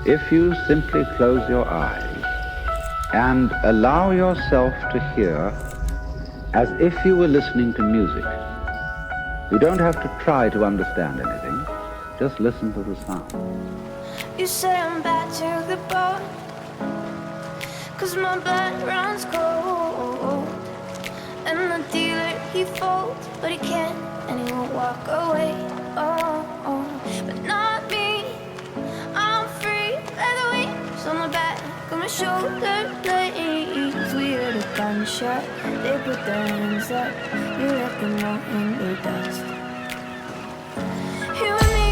if you simply close your eyes and allow yourself to hear as if you were listening to music. You don't have to try to understand anything, just listen to the sound. You say I'm bad to the bone, 'cause my blood runs cold. And the dealer, he folds, but he can't, and he won't walk away. Oh, but not me, I'm free. Leather wings on the back of my shoulder blades. We heard a gunshot, they put their hands up. You left them all in the dust. You and me,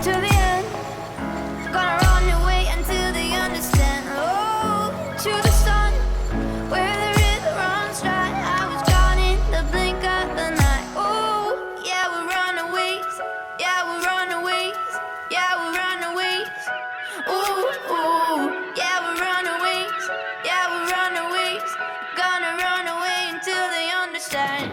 to the end. Gonna run away until they understand. Oh, to the sun, where the river runs dry. I was gone in the blink of the night. Oh, yeah, we're runaways. Yeah, we're runaways. Yeah, we're runaways. Ooh, yeah, we're runaways. Yeah, we're runaways. Gonna run away until they understand.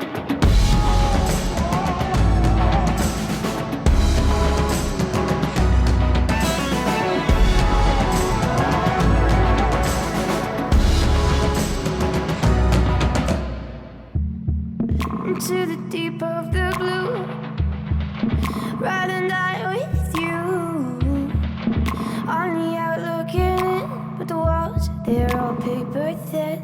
To the deep of the blue, ride and die with you. On the outlook in, but the walls, they're all paper thin.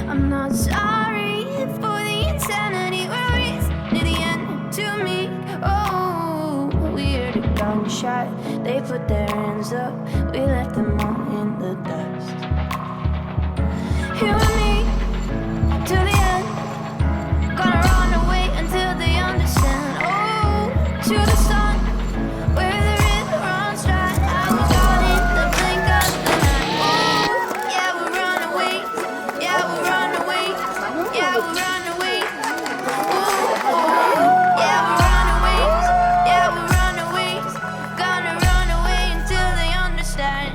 I'm not sorry for the insanity, worries near the end to me. Oh, we heard a gunshot, they put their hands up. We left them all in the dust. You and me, to the end. Gonna run away until they understand. Oh, to the sun, where the river runs dry. I was gone in the blink of the night. Oh, yeah, we're runaways. Yeah, we're runaways. Yeah, we're runaways. Ooh, yeah, we're runaways. Yeah, we're runaways. Gonna run away until they understand.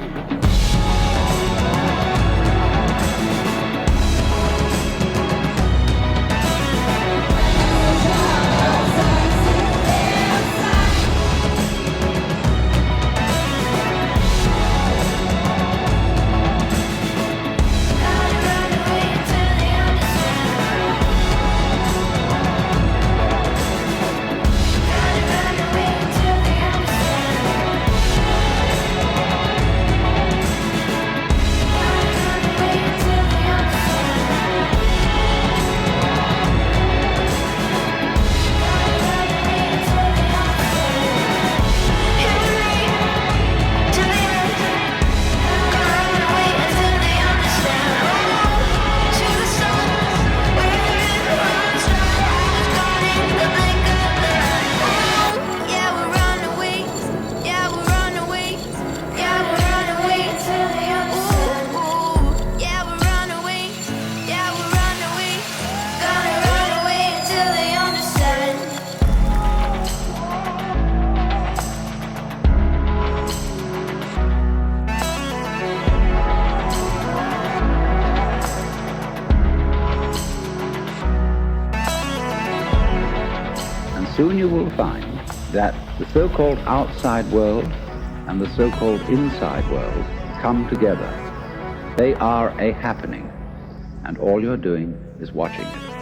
Soon you will find that the so-called outside world and the so-called inside world come together. They are a happening, and all you're doing is watching it.